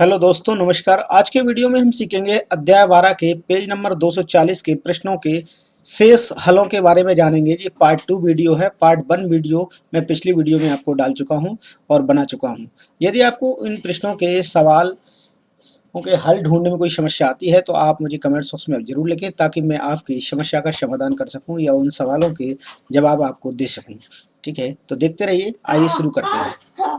Hello दोस्तों, नमस्कार। आज के वीडियो में हम सीखेंगे अध्याय 12 के पेज नंबर 240 के प्रश्नों के शेष हलों के बारे में जानेंगे। ये पार्ट 2 वीडियो है। पार्ट 1 वीडियो मैं पिछली वीडियो में आपको डाल चुका हूं और बना चुका हूं। यदि आपको इन प्रश्नों के सवाल के हल ढूंढने में कोई समस्या आती है तो आप मुझे कमेंट बॉक्स में जरूर लिखें, ताकि मैं आपकी समस्या का समाधान कर सकूं या उन सवालों के जवाब आपको दे सकूं। ठीक है, तो देखते रहिए। आइए शुरू करते हैं।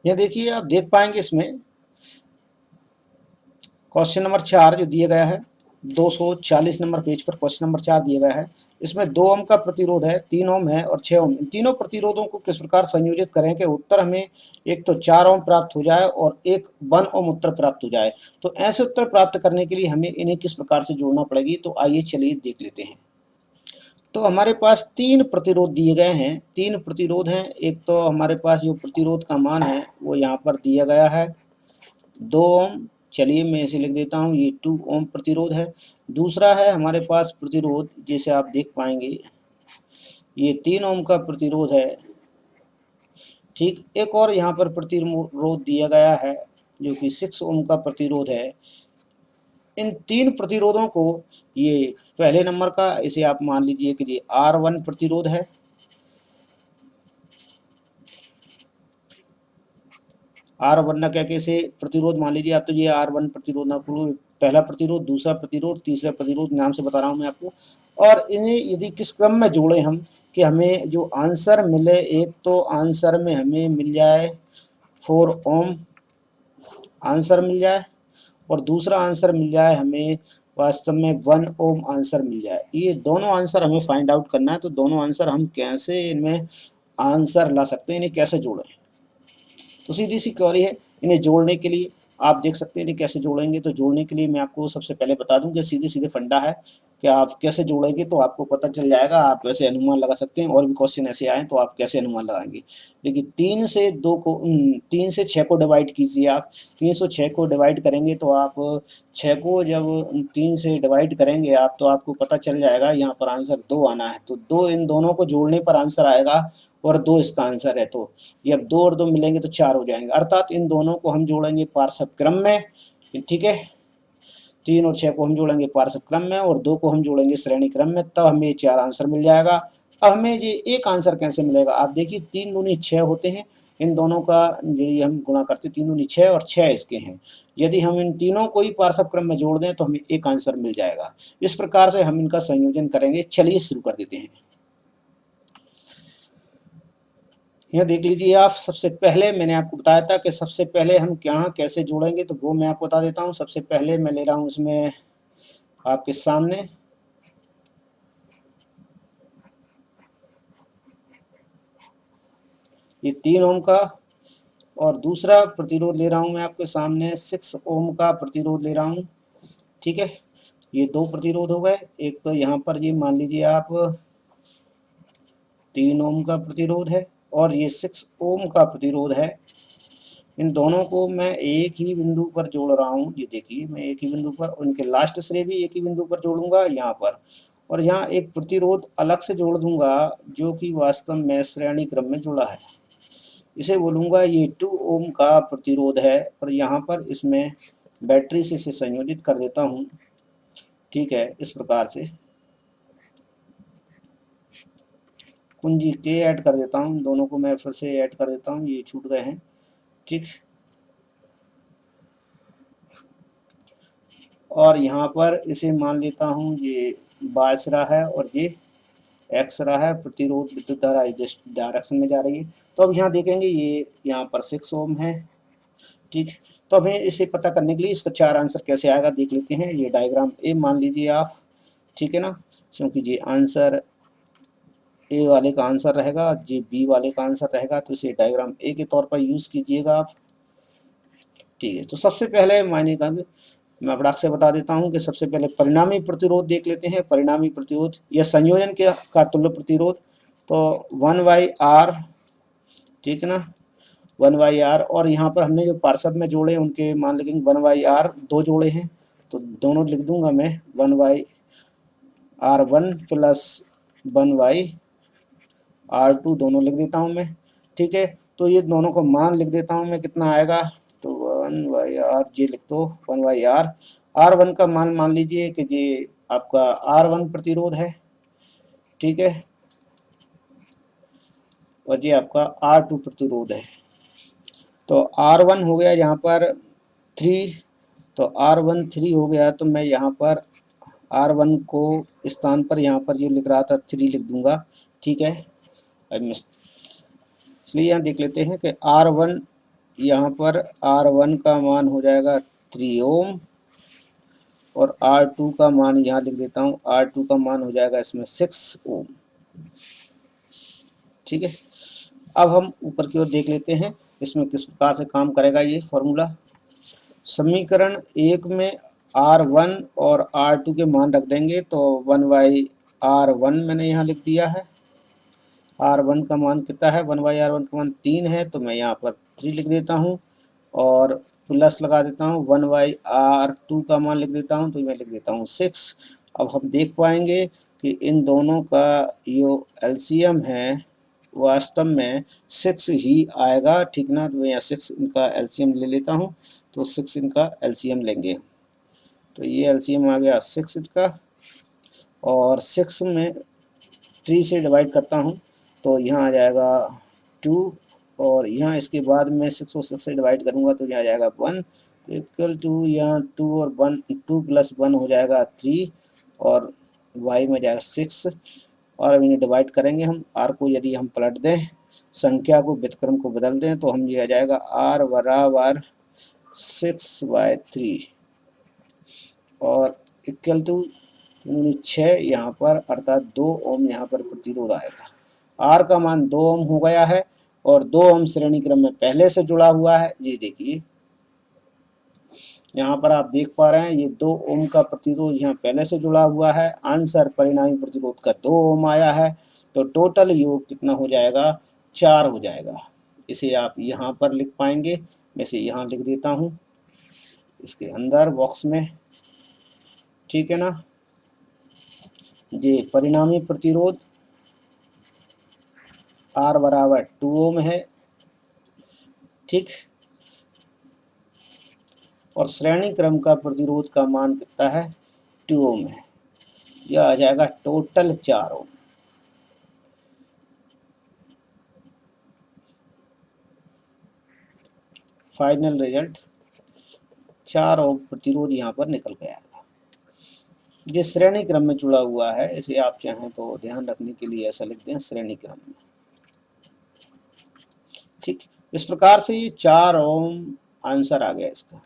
यह देखिए, आप देख पाएंगे इसमें क्वेश्चन नंबर 4 जो दिया गया है, 240 नंबर पेज पर क्वेश्चन नंबर 4 दिया गया है। इसमें 2 ओम का प्रतिरोध है, 3 ओम है और 6 ओम। इन तीनों प्रतिरोधों को किस प्रकार संयोजित करें कि उत्तर हमें एक तो 4 ओम प्राप्त हो जाए और एक 1 ओम उत्तर प्राप्त हो जाए। तो ऐसे उत्तर प्राप्त करने के लिए हमें इन्हें किस प्रकार से जोड़ना पड़ेगी, तो आइए चलिए देख लेते हैं। तो हमारे पास 3 प्रतिरोध दिए गए हैं। 3 प्रतिरोध हैं। एक तो हमारे पास जो प्रतिरोध का मान है वो यहाँ पर दिया गया है 2 ओम। चलिए मैं इसे लिख देता हूँ, ये 2 ओम प्रतिरोध है। दूसरा है हमारे पास प्रतिरोध, जैसे आप देख पाएंगे ये 3 ओम का प्रतिरोध है। ठीक, एक और यहाँ पर प्रतिरोध दिया गया है जो कि 6 ओम का प्रतिरोध है। इन 3 प्रतिरोधों को, ये पहले नंबर का, इसे आप मान लीजिए कि ये R1 प्रतिरोध है। R1 क्या कैसे प्रतिरोध मान लीजिए आप, तो ये R1 प्रतिरोध ना, पहला प्रतिरोध, दूसरा प्रतिरोध, तीसरा प्रतिरोध नाम से बता रहा हूँ मैं आपको। और इन्हें यदि किस क्रम में जोड़े हम कि हमें जो आंसर मिले, एक तो आंसर में हमें मिल जाए 4 ओम आंसर मिल जाए और दूसरा आंसर मिल जाए हमें वास्तव में 1 ओम आंसर मिल जाए। ये दोनों आंसर हमें फाइंड आउट करना है। तो दोनों आंसर हम कैसे इनमें आंसर ला सकते हैं, इन्हें कैसे जोड़ें, तो सीधी सी क्वेरी है। इन्हें जोड़ने के लिए आप देख सकते हैं इन्हें कैसे जोड़ेंगे। तो जोड़ने के लिए मैं आपको सबसे पहले बता दूं कि सीधे सीधे फंडा है कि आप कैसे जोड़ेंगे तो आपको पता चल जाएगा। आप वैसे अनुमान लगा सकते हैं, और भी क्वेश्चन ऐसे आए तो आप कैसे अनुमान लगाएंगे। देखिए, 3 से 6 को डिवाइड कीजिए आप। 306 को डिवाइड करेंगे तो आप 6 को जब 3 से डिवाइड करेंगे आप, तो आपको पता चल जाएगा यहाँ पर आंसर 2 आना है। तो 2 इन दोनों को जोड़ने पर आंसर आएगा और 2 इसका आंसर है। तो ये अब 2 और 2 मिलेंगे तो 4 हो जाएंगे, अर्थात इन दोनों को हम जोड़ेंगे पार्श्व क्रम में। ठीक है, 3 और 6 को हम जोड़ेंगे पार्श्व क्रम में और 2 को हम जोड़ेंगे श्रेणी क्रम में, तब हमें 4 आंसर मिल जाएगा। अब हमें ये एक आंसर कैसे मिलेगा, आप देखिए 3 दूनी 6 होते हैं। इन दोनों का यदि हम गुणा करते 3 दूनी 6 और 6 इसके हैं। यदि हम इन तीनों को ही पार्श्व क्रम में जोड़ दें तो हमें एक आंसर मिल जाएगा। इस प्रकार से हम इनका संयोजन करेंगे। चलिए शुरू कर देते हैं। यह देख लीजिए आप, सबसे पहले मैंने आपको बताया था कि सबसे पहले हम क्या कैसे जोड़ेंगे, तो वो मैं आपको बता देता हूँ। सबसे पहले मैं ले रहा हूँ इसमें आपके सामने ये 3 ओम का, और दूसरा प्रतिरोध ले रहा हूँ मैं आपके सामने 6 ओम का प्रतिरोध ले रहा हूँ। ठीक है, ये 2 प्रतिरोध हो गए। एक तो यहाँ पर ये मान लीजिए आप 3 ओम का प्रतिरोध है और ये 6 ओम का प्रतिरोध है। इन दोनों को मैं एक ही बिंदु पर जोड़ रहा हूँ। ये देखिए, मैं एक ही बिंदु पर, उनके लास्ट से भी एक ही बिंदु पर जोड़ूंगा यहाँ पर, और यहाँ एक प्रतिरोध अलग से जोड़ दूंगा जो कि वास्तव में श्रेणी क्रम में जुड़ा है। इसे बोलूंगा ये 2 ओम का प्रतिरोध है, और यहाँ पर इसमें बैटरी से इसे संयोजित कर देता हूँ। ठीक है, इस प्रकार से कुंजी के ऐड कर देता हूँ। दोनों को मैं फिर से ऐड कर देता हूँ, ये छूट गए हैं। ठीक, और यहाँ पर इसे मान लेता हूँ ये बायस रहा है और ये एक्स रहा है। प्रतिरोध विद्युत धारा इस डायरेक्शन में जा रही है। तो अब यहाँ देखेंगे ये यहाँ पर 6 ओम है। ठीक, तो हमें इसे पता करने के लिए इसका 4 आंसर कैसे आएगा देख लेते हैं। ये डायग्राम ए मान लीजिए आप, ठीक है ना, क्योंकि ये आंसर ए वाले का आंसर रहेगा, ये बी वाले का आंसर रहेगा, तो इसे डायग्राम ए के तौर पर यूज़ कीजिएगा आप। ठीक है, तो सबसे पहले मायने का मैं फटाक से बता देता हूं कि सबसे पहले परिणामी प्रतिरोध देख लेते हैं। परिणामी प्रतिरोध या संयोजन के का तुल्य प्रतिरोध, तो 1/R ठीक है ना, 1/r। और यहाँ पर हमने जो पार्षद में जोड़े उनके मान लिखेंगे 1/r, दो जोड़े हैं तो दोनों लिख दूंगा मैं 1/r1 प्लस 1/r2 दोनों लिख देता हूँ मैं। ठीक है, तो ये दोनों को मान लिख देता हूँ मैं, कितना आएगा, तो 1/r जी लिख दो 1/r। R1 का मान लीजिए कि ये आपका R1 प्रतिरोध है, ठीक है, और ये आपका R2 प्रतिरोध है। तो R1 हो गया यहाँ पर 3, तो R1 3 हो गया, तो मैं यहाँ पर R1 को स्थान पर यहाँ पर जो लिख रहा था 3 लिख दूंगा। ठीक है, अब इसलिए यहाँ देख लेते हैं कि R1 यहाँ पर R1 का मान हो जाएगा 3 ओम, और R2 का मान यहाँ लिख देता हूँ, R2 का मान हो जाएगा इसमें 6 ओम। ठीक है, अब हम ऊपर की ओर देख लेते हैं इसमें किस प्रकार से काम करेगा ये फॉर्मूला। समीकरण 1 में R1 और R2 के मान रख देंगे, तो 1/R1 मैंने यहाँ लिख दिया है। R1 का मान कितना है, 1/R1 का मान 3 है, तो मैं यहाँ पर 3 लिख देता हूँ और प्लस लगा देता हूँ। 1/R2 का मान लिख देता हूँ, तो मैं लिख देता हूँ 6। अब हम देख पाएंगे कि इन दोनों का जो एलसीएम है वास्तव में 6 ही आएगा। ठीक ना, तो मैं यहाँ 6 इनका एलसीएम ले लेता हूँ, तो 6 इनका एलसीएम लेंगे, तो ये एलसीएम आ गया 6 इनका, और 6 में 3 से डिवाइड करता हूँ तो यहाँ आ जाएगा 2, और यहाँ इसके बाद में 6 को 6 से डिवाइड करूँगा तो यहाँ आ जाएगा 1, इक्वल टू यहाँ 2 और 1, 2 + 1 हो जाएगा 3, और y में जाएगा 6। और अब इन्हें डिवाइड करेंगे हम, r को यदि हम पलट दें, संख्या को व्युत्क्रम को बदल दें, तो हम ये आ जाएगा r बराबर 6/3 और इक्वल टू 6 यहाँ पर, अर्थात 2 ओम यहाँ पर प्रतिरोध आएगा। R का मान 2 ओम हो गया है, और 2 ओम श्रेणी क्रम में पहले से जुड़ा हुआ है। ये देखिए यहाँ पर आप देख पा रहे हैं, ये 2 ओम का प्रतिरोध यहाँ पहले से जुड़ा हुआ है। आंसर परिणामी प्रतिरोध का 2 ओम आया है, तो टोटल योग कितना हो जाएगा, 4 हो जाएगा। इसे आप यहाँ पर लिख पाएंगे, मैं इसे यहाँ लिख देता हूँ इसके अंदर बॉक्स में। ठीक है ना, ये परिणामी प्रतिरोध R बराबर 2 ओम है। ठीक, और श्रेणी क्रम का प्रतिरोध का मान कितना है, 2 ओम है। यह आ जाएगा टोटल 4 ओम। फाइनल रिजल्ट 4 ओम प्रतिरोध यहाँ पर निकल गया है। जिस श्रेणी क्रम में जुड़ा हुआ है, इसे आप चाहें तो ध्यान रखने के लिए ऐसा लिख दें श्रेणी क्रम में। ठीक, इस प्रकार से ये 4 ओम आंसर आ गया इसका।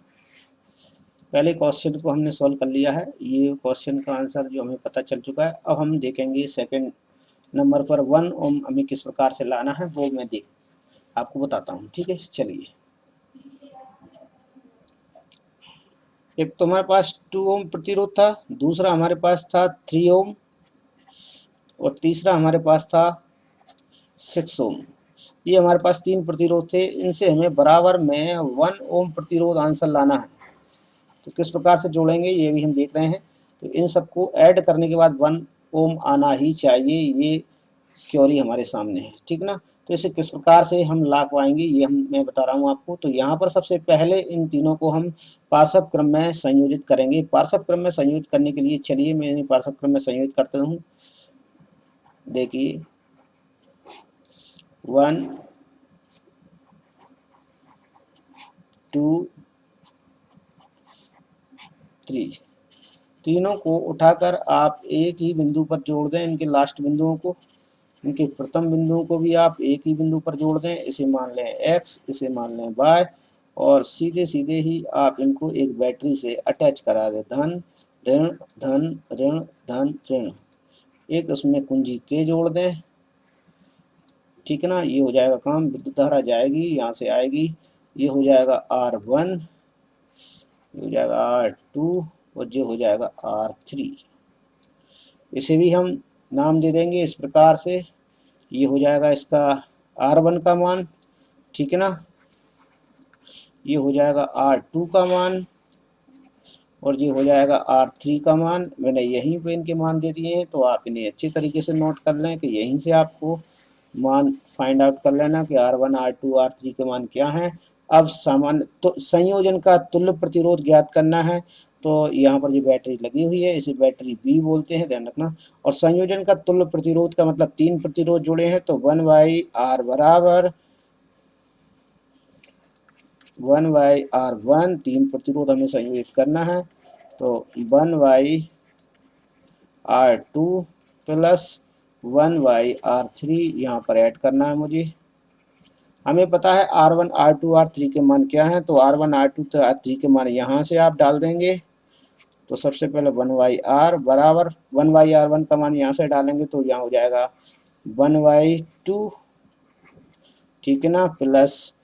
पहले क्वेश्चन को हमने सॉल्व कर लिया है, ये क्वेश्चन का आंसर जो हमें पता चल चुका है। अब हम देखेंगे सेकंड नंबर पर 1 ओम हमें किस प्रकार से लाना है, वो मैं आपको बताता हूँ। ठीक है, चलिए। एक तो हमारे पास 2 ओम प्रतिरोध था, दूसरा हमारे पास था 3 ओम, और तीसरा हमारे पास था 6 ओम। ये हमारे पास 3 प्रतिरोध थे, इनसे हमें बराबर में 1 ओम प्रतिरोध आंसर लाना है। तो किस प्रकार से जोड़ेंगे ये भी हम देख रहे हैं। तो इन सबको ऐड करने के बाद 1 ओम आना ही चाहिए, ये थ्योरी हमारे सामने है। ठीक ना, तो इसे किस प्रकार से हम ला पाएंगे ये मैं बता रहा हूँ आपको। तो यहाँ पर सबसे पहले इन तीनों को हम पार्श्व क्रम में संयोजित करेंगे। पार्श्व क्रम में संयोजित करने के लिए चलिए मैं इन्हें पार्श्व क्रम में संयोजित करता हूँ। देखिए 1 2 3, तीनों को उठाकर आप एक ही बिंदु पर जोड़ दें। इनके लास्ट बिंदुओं को, इनके प्रथम बिंदुओं को भी आप एक ही बिंदु पर जोड़ दें। इसे मान लें x, इसे मान लें y, और सीधे सीधे ही आप इनको एक बैटरी से अटैच करा दें। धन ऋण धन ऋण धन ऋण, एक उसमें कुंजी के जोड़ दें। ठीक है ना, ये हो जाएगा काम। विद्युत धारा जाएगी, यहाँ से आएगी, ये हो जाएगा R1, ये हो जाएगा R2, और ये हो जाएगा R3। इसे भी हम नाम दे देंगे इस प्रकार से। ये हो जाएगा इसका R1 का मान, ठीक है ना। ये हो जाएगा R2 का मान और ये हो जाएगा R3 का मान। मैंने यहीं पे इनके मान दे दिए हैं, तो आप इन्हें अच्छी तरीके से नोट कर लें कि यहीं से आपको मान फाइंड आउट कर लेना कि R1 R2 R3 के मान क्या हैं। अब सामान्य तो संयोजन का तुल्य प्रतिरोध ज्ञात करना है। तो यहाँ पर ये बैटरी लगी हुई है, इसे बैटरी बी बोलते हैं, ध्यान रखना। और संयोजन का तुल्य प्रतिरोध का मतलब 3 प्रतिरोध जुड़े हैं, तो 1/R बराबर 1/R1, 3 प्रतिरोध हमें संयोजित करना है, तो 1/R2 प्लस 1/R3 यहाँ पर ऐड करना है मुझे। हमें पता है R1 R2 R3 के मान क्या हैं, तो R1 R2 तो R3 के मान यहाँ से आप डाल देंगे। तो सबसे पहले 1/R बराबर 1/R1 का मान यहाँ से डालेंगे, तो यहाँ हो जाएगा 1/2, ठीक है ना, प्लस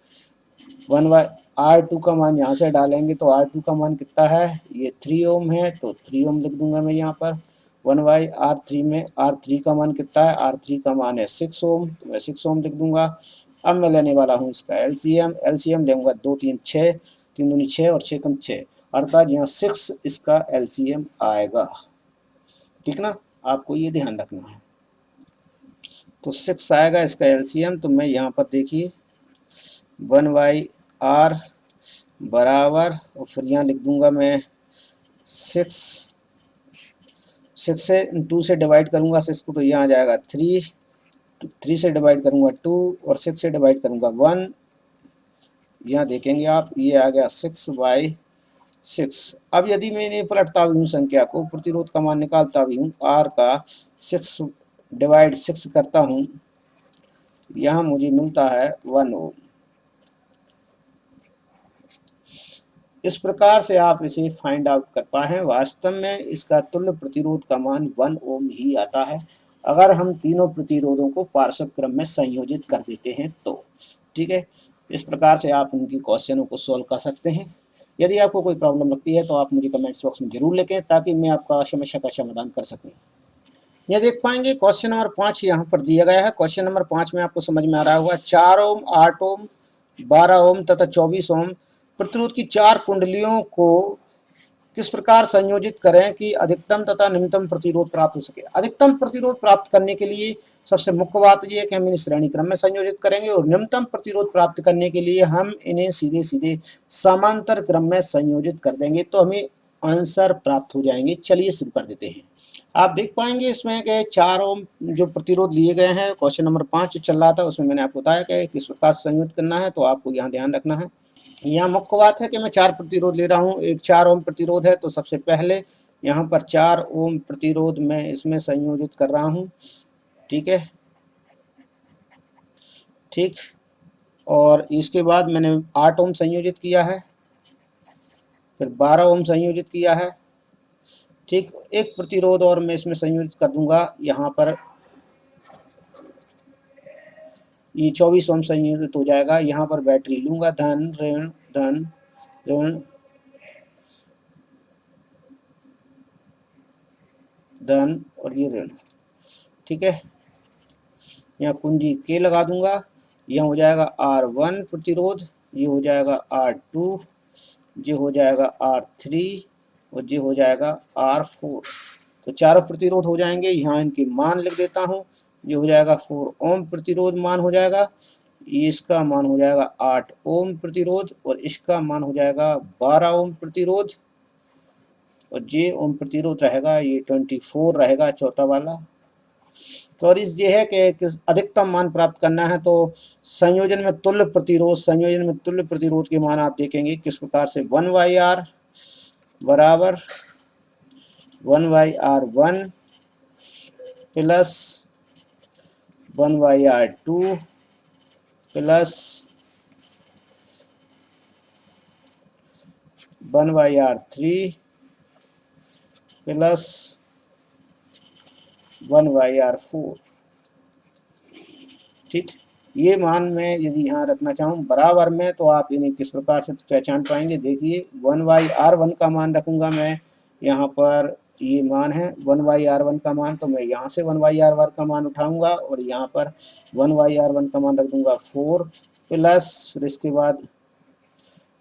1/R2 का मान यहाँ से डालेंगे, तो R2 का मान कितना है, ये 3 ओम है, तो 3 ओम लिख दूंगा मैं यहाँ पर। 1/R3 में R3 का मान कितना है, R3 का मान है 6 ओम, तो मैं 6 ओम लिख दूंगा। अब मैं लेने वाला हूँ इसका एलसीएम लेंगे 2 3 6, 3 दूनी 6 और 6 कम 6, अर्थात यहाँ 6 इसका एलसीएम आएगा, ठीक ना। आपको ये ध्यान रखना है, तो 6 आएगा इसका एलसीएम। तो मैं यहाँ पर देखिए 1/R बराबर, और फिर यहाँ लिख दूंगा मैं 6 से 2 से डिवाइड करूंगा 6 को, तो यहाँ आ जाएगा 3 से डिवाइड करूंगा 2 और 6 से डिवाइड करूंगा 1। यहाँ देखेंगे आप, ये आ गया 6/6। अब यदि मैं इन्हें पलटता भी हूँ संख्या को, प्रतिरोध का मान निकालता भी हूँ, R का 6/6 करता हूँ, यहाँ मुझे मिलता है 1 ओम। इस प्रकार से आप इसे फाइंड आउट कर पाए। वास्तव में इसका तुल्य प्रतिरोध का मान 1 ओम ही आता है, अगर हम तीनों प्रतिरोधों को पार्श्व क्रम में संयोजित कर देते हैं तो, ठीक है। इस प्रकार से आप उनकी क्वेश्चनों को सॉल्व कर सकते हैं। यदि आपको कोई प्रॉब्लम लगती है तो आप मुझे कमेंट्स बॉक्स में जरूर लिखें, ताकि मैं आपका समस्या का समाधान कर सकूं। यह देख पाएंगे क्वेश्चन नंबर 5 यहाँ पर दिया गया है। क्वेश्चन नंबर 5 में आपको समझ में आ रहा होगा, 4 ओम 8 ओम 12 ओम तथा 24 ओम प्रतिरोध की 4 कुंडलियों को किस प्रकार संयोजित करें कि अधिकतम तथा न्यूनतम प्रतिरोध प्राप्त हो सके। अधिकतम प्रतिरोध प्राप्त करने के लिए सबसे मुख्य बात यह है कि हम इन्हें श्रेणी क्रम में संयोजित करेंगे, और न्यूनतम प्रतिरोध प्राप्त करने के लिए हम इन्हें सीधे सीधे समांतर क्रम में संयोजित कर देंगे, तो हमें आंसर प्राप्त हो जाएंगे। चलिए शुरू कर देते हैं। आप देख पाएंगे इसमें कि 4 ओम जो प्रतिरोध लिए गए हैं, क्वेश्चन नंबर 5 चल रहा था उसमें मैंने आपको बताया कि किस प्रकार संयोजित करना है, तो आपको यहाँ ध्यान रखना है। यहाँ मुख्य बात है कि मैं 4 प्रतिरोध ले रहा हूँ। एक 4 ओम प्रतिरोध है, तो सबसे पहले यहाँ पर 4 ओम प्रतिरोध मैं इसमें संयोजित कर रहा हूँ, ठीक है, ठीक। और इसके बाद मैंने 8 ओम संयोजित किया है, फिर 12 ओम संयोजित किया है, ठीक। एक प्रतिरोध और मैं इसमें संयोजित कर दूंगा, यहाँ पर ये 24 ओम संयोजित हो जाएगा। यहाँ पर बैटरी लूंगा, धन ऋण धन ऋण धन और ये ऋण, ठीक है। यहाँ कुंजी के लगा दूंगा, यह हो जाएगा R1 प्रतिरोध, ये हो जाएगा R2, ये हो जाएगा R3 और ये हो जाएगा R4। तो चारों प्रतिरोध हो जाएंगे। यहाँ इनके मान लिख देता हूँ। ये हो जाएगा 4 ओम प्रतिरोध मान हो जाएगा, इसका मान हो जाएगा 8 ओम प्रतिरोध, और इसका मान हो जाएगा 12 ओम प्रतिरोध, और ये ओम प्रतिरोध रहेगा, ये 24 रहेगा चौथा वाला। तो और इस ये है कि अधिकतम मान प्राप्त करना है, तो संयोजन में तुल्य प्रतिरोध के मान आप देखेंगे किस प्रकार से। 1/R बराबर 1/R1 plus 1/R2 plus 1/R3 plus 1/R4, ठीक। ये मान मैं यदि यहाँ रखना चाहूँ बराबर में, तो आप इन्हें किस प्रकार से पहचान पाएंगे। देखिए 1/R1 का मान रखूँगा मैं यहाँ पर, ये मान है 1/R1 का मान, तो मैं यहाँ से 1/R1 का मान उठाऊँगा और यहाँ पर 1/R1 का मान रख दूँगा 4 प्लस फिर इसके बाद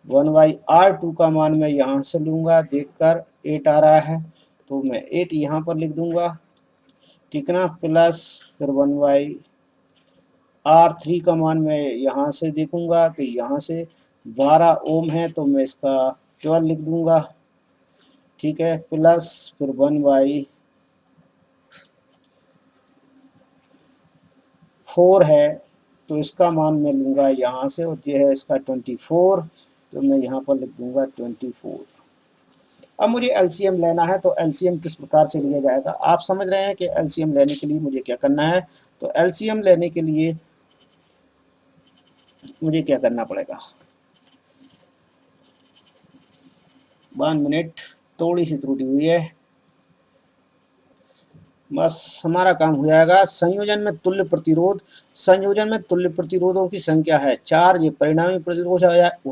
1/R2 का मान मैं यहाँ से लूँगा, देखकर 8 आ रहा है तो मैं 8 यहाँ पर लिख दूँगा, ठीक ना। प्लस फिर 1/R3 का मान मैं यहाँ से देखूँगा कि यहाँ से 12 ओम है तो मैं इसका 12 लिख दूँगा, ठीक है। प्लस फिर 1/4 है तो इसका मान मैं लूँगा यहाँ से, और ये है इसका 24 तो मैं यहाँ पर लिख दूँगा 24। अब मुझे एलसीएम लेना है तो एलसीएम किस प्रकार से लिया जाएगा, आप समझ रहे हैं कि एलसीएम लेने के लिए मुझे क्या करना है। तो एलसीएम लेने के लिए मुझे क्या करना पड़ेगा, 1 मिनट, थोड़ी सी त्रुटि हुई है, बस हमारा काम हो जाएगा। संयोजन में तुल्य प्रतिरोध, संयोजन में तुल्य प्रतिरोधों की संख्या है 4, ये परिणामी प्रतिरोध हो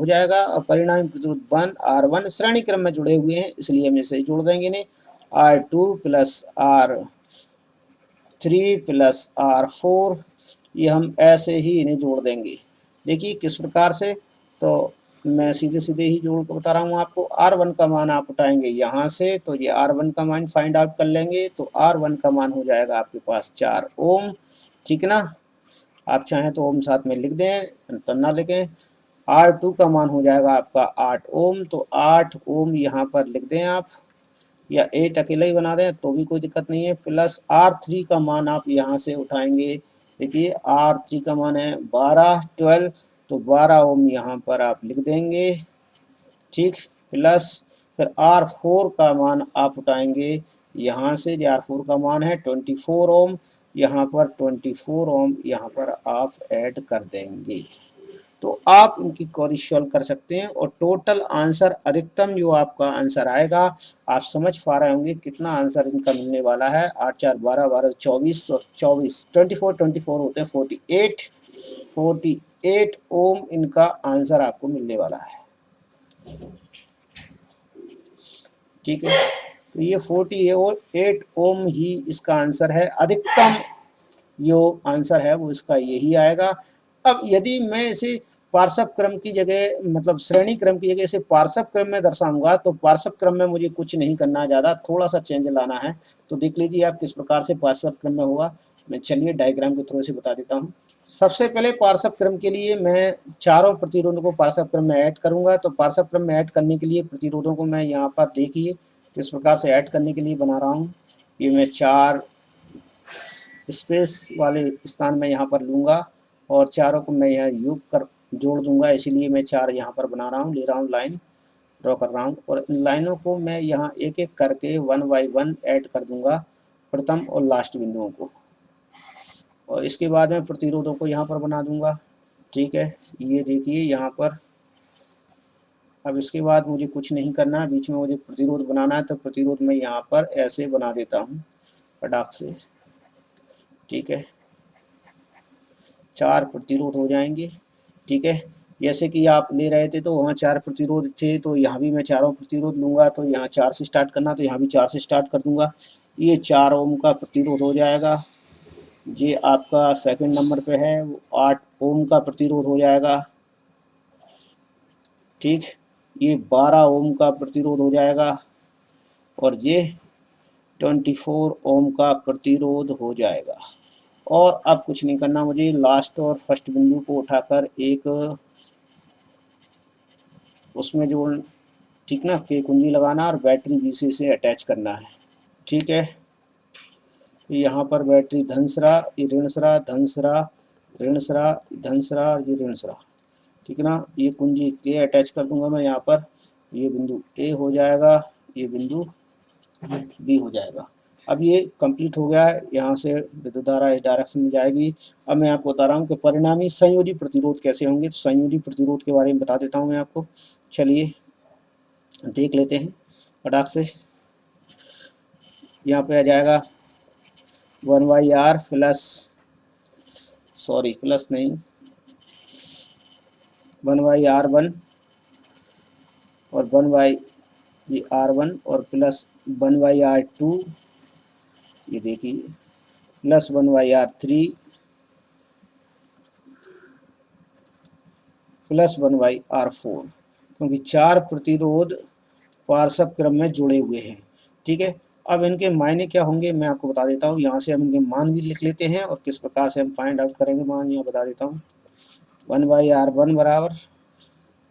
जाएगा, और परिणामी प्रतिरोध 1R1 श्रेणी क्रम में जुड़े हुए हैं इसलिए हम इसे जोड़ देंगे इन्हें, R2 plus R3 plus R4, ये हम ऐसे ही इन्हें जोड़ देंगे। देखिए किस प्रकार से, तो मैं सीधे सीधे ही जोड़ कर बता रहा हूँ आपको। R1 का मान आप उठाएंगे यहाँ से तो ये R1 का मान फाइंड आउट कर लेंगे, तो R1 का मान हो जाएगा आपके पास 4 ओम, ठीक ना। आप चाहें तो ओम साथ में लिख दें, अंतर ना लिखें। R2 का मान हो जाएगा आपका 8 ओम, तो 8 ओम यहाँ पर लिख दें आप, या 8 अकेला ही बना दें तो भी कोई दिक्कत नहीं है। प्लस R3 का मान आप यहाँ से उठाएंगे, देखिए R3 का मान है 12 तो 12 ओम यहाँ पर आप लिख देंगे, ठीक। प्लस फिर R4 का मान आप उठाएंगे यहाँ से, जो R4 का मान है 24 ओम, यहाँ पर 24 ओम यहाँ पर आप ऐड कर देंगे, तो आप इनकी क्वेरी सॉल्व कर सकते हैं। और टोटल आंसर अधिकतम जो आपका आंसर आएगा, आप समझ पा रहे होंगे कितना आंसर इनका मिलने वाला है। 8 4 12 12 24 और 24 24 होते हैं 48 ओम इनका आंसर आपको मिलने वाला है, ठीक है। तो ये 48 ओम ही इसका आंसर है, अधिकतम जो आंसर है वो इसका यही आएगा। अब यदि मैं इसे पार्श्व क्रम की जगह, मतलब श्रेणी क्रम की जगह इसे पार्श्व क्रम में दर्शाऊंगा, तो पार्श्व क्रम में मुझे कुछ नहीं करना, ज़्यादा थोड़ा सा चेंज लाना है। तो देख लीजिए आप किस प्रकार से पार्श्व क्रम में होगा, मैं चलिए डायग्राम के थ्रू से बता देता हूँ। सबसे पहले पार्श्व क्रम के लिए मैं चारों प्रतिरोधों को पार्श्व क्रम में ऐड करूंगा, तो पार्श्व क्रम में ऐड करने के लिए प्रतिरोधों को मैं यहाँ पर देखिए किस प्रकार से ऐड करने के लिए बना रहा हूँ। ये मैं 4 स्पेस वाले स्थान में यहाँ पर लूँगा और चारों को मैं यहाँ योग कर जोड़ दूंगा, इसीलिए मैं 4 यहाँ पर बना रहा हूँ, ले रहा हूँ, लाइन ड्रॉ कर रहा हूँ, और इन लाइनों को मैं यहाँ एक एक करके 1 बाई 1 ऐड कर दूंगा, प्रथम और लास्ट बिंदुओं को, और इसके बाद मैं प्रतिरोधों को यहाँ पर बना दूंगा, ठीक है। ये देखिए यहाँ पर, अब इसके बाद मुझे कुछ नहीं करना है, बीच में मुझे प्रतिरोध बनाना है, तो प्रतिरोध मैं यहाँ पर ऐसे बना देता हूँ फटाक से, ठीक है। 4 प्रतिरोध हो जाएंगे, ठीक है। जैसे कि आप ले रहे थे तो वहाँ 4 प्रतिरोध थे, तो यहाँ भी मैं चारों प्रतिरोध लूँगा, तो यहाँ 4 से स्टार्ट करना, तो यहाँ भी 4 से स्टार्ट कर दूँगा। ये 4 ओम का प्रतिरोध हो जाएगा। ये आपका सेकंड नंबर पे है, वो 8 ओम का प्रतिरोध हो जाएगा, ठीक। ये 12 ओम का प्रतिरोध हो जाएगा, और ये 24 ओम का प्रतिरोध हो जाएगा। और अब कुछ नहीं करना मुझे, लास्ट और फर्स्ट बिंदु को उठाकर एक उसमें जोड़, ठीक ना, के कुंजी लगाना और बैटरी बीसी से अटैच करना है, ठीक है। यहाँ पर बैटरी धनसरा, ये ऋणसरा, धनसरा, ऋणसरा, धनसरा और ये ऋणसरा, ठीक है ना। ये कुंजी के अटैच कर दूंगा मैं यहाँ पर, ये बिंदु ए हो जाएगा, ये बिंदु बी हो जाएगा। अब ये कंप्लीट हो गया है, यहाँ से विद्युत धारा इस डायरेक्शन में जाएगी। अब मैं आपको बता रहा हूँ कि परिणामी संयोजी प्रतिरोध कैसे होंगे, तो संयोजी प्रतिरोध के बारे में बता देता हूँ मैं आपको, चलिए देख लेते हैं फटाक से। यहाँ पे आ जाएगा 1/R प्लस, सॉरी प्लस नहीं, 1/R1 और 1/R1 और प्लस 1/R2, ये देखिए, प्लस 1/R3 प्लस 1/R4, क्योंकि 4 प्रतिरोध पारस्पर क्रम में जुड़े हुए हैं। ठीक है, अब इनके मायने क्या होंगे मैं आपको बता देता हूँ। यहाँ से हम इनके मान भी लिख लेते हैं और किस प्रकार से हम फाइंड आउट करेंगे मान यहाँ बता देता हूँ। 1/R1 बराबर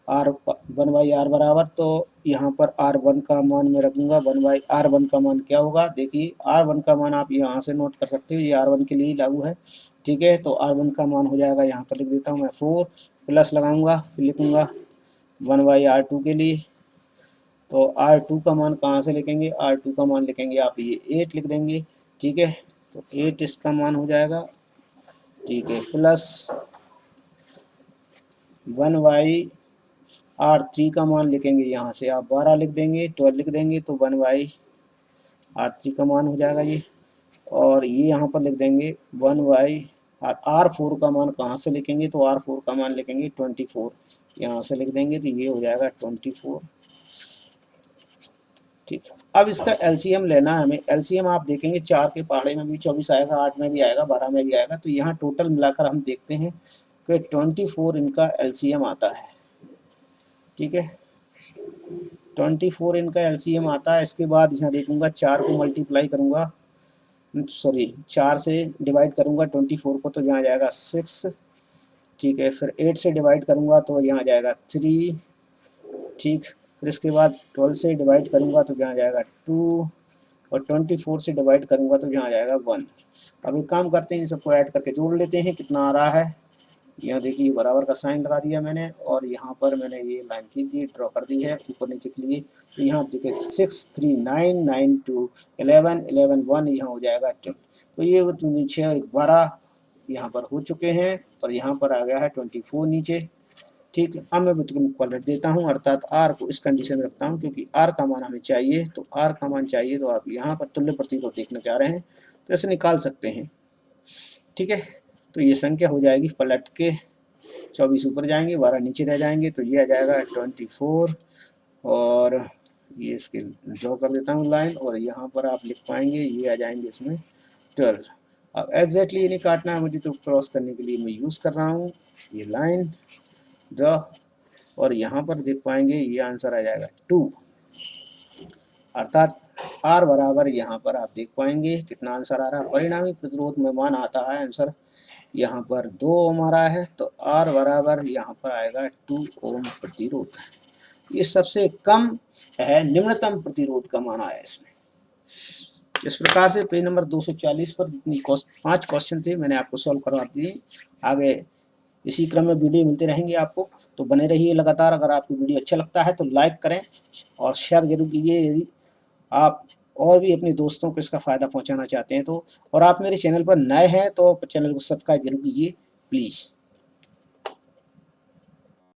R1/R बराबर, तो यहाँ पर R1 का मान मैं रखूँगा 1/R1 का मान क्या होगा, देखिए R1 का मान आप यहाँ से नोट कर सकते हो, ये R1 के लिए ही लागू है। ठीक है, तो R1 का मान हो जाएगा, यहाँ पर लिख देता हूँ मैं 4, प्लस लगाऊंगा, फिर लिखूँगा 1/R2 के लिए। तो R2 का मान कहाँ से लिखेंगे, R2 का मान लिखेंगे आप ये 8 लिख देंगे। ठीक है, तो 8 इसका मान हो जाएगा। ठीक है, प्लस 1/R3 का मान लिखेंगे, यहाँ से आप 12 लिख देंगे, 12 लिख देंगे, तो 1/R3 का मान हो जाएगा ये। और ये यहाँ पर लिख देंगे 1/R4 का मान कहाँ से लिखेंगे, तो R4 का मान लिखेंगे 24, यहाँ से लिख देंगे, तो ये हो जाएगा 24। ठीक है, अब इसका एलसीएम लेना है हमें। एलसीएम आप देखेंगे 4 के पहाड़े में भी 24 आएगा, 8 में भी आएगा, 12 में भी आएगा, तो यहाँ टोटल मिलाकर हम देखते हैं कि 24 इनका एलसीएम आता है। ठीक है, 24 इनका एलसीएम आता है। इसके बाद यहाँ देखूंगा 4 को मल्टीप्लाई करूंगा, सॉरी 4 से डिवाइड करूंगा 24 को, तो यहाँ जाएगा 6। ठीक है, फिर 8 से डिवाइड करूंगा तो यहाँ जाएगा 3। ठीक, फिर इसके बाद 12 से डिवाइड करूंगा तो यहाँ जाएगा 2, और 24 से डिवाइड करूंगा तो यहाँ जाएगा 1। अब एक काम करते हैं, इन सबको ऐड करके जोड़ लेते हैं कितना आ रहा है। यहाँ देखिए बराबर का साइन लगा दिया मैंने, और यहाँ पर मैंने ये लाइन की थी ड्रॉ कर दी है ऊपर नीचे के लिए। तो यहाँ देखिए 6 3 9 9 2 11 11 1, यहाँ हो जाएगा 12। तो ये 6 और 12 यहाँ पर हो चुके हैं, और यहाँ पर आ गया है 24 नीचे। ठीक है, अब मैं बिल्कुल पलट देता हूँ, अर्थात आर को इस कंडीशन में रखता हूँ, क्योंकि आर का मान हमें चाहिए। तो आर का मान चाहिए, तो आप यहाँ पर तुल्य प्रतिरोध देखना चाह रहे हैं तो ऐसे निकाल सकते हैं। ठीक है, तो ये संख्या हो जाएगी, पलट के 24 ऊपर जाएंगे, 12 नीचे रह जाएंगे, तो ये आ जाएगा 24। और ये इसके ड्रॉ कर देता हूँ लाइन, और यहाँ पर आप लिख पाएंगे ये आ जाएंगे इसमें 12। अब एग्जैक्टली ये नहीं काटना है मुझे, तो क्रॉस करने के लिए मैं यूज़ कर रहा हूँ ये लाइन ड्रॉ, और यहाँ पर देख पाएंगे ये आंसर आ जाएगा 2, अर्थात R बराबर यहाँ पर आप देख पाएंगे कितना आंसर आ रहा है। परिणामी प्रतिरोध में मान आता है आंसर यहाँ पर 2 ओम आ रहा है, तो R बराबर यहाँ पर आएगा 2 ओम प्रतिरोध। ये सबसे कम है, निम्नतम प्रतिरोध का मान आया इसमें। इस प्रकार से पेज नंबर 240 पर जितनी 5 क्वेश्चन थे मैंने आपको सॉल्व करवा दिए। आगे इसी क्रम में वीडियो मिलते रहेंगे आपको, तो बने रहिए लगातार। अगर आपको वीडियो अच्छा लगता है तो लाइक करें और शेयर जरूर कीजिए, यदि आप और भी अपने दोस्तों को इसका फ़ायदा पहुंचाना चाहते हैं तो। और आप मेरे चैनल पर नए हैं तो चैनल को सब्सक्राइब जरूर कीजिए प्लीज़।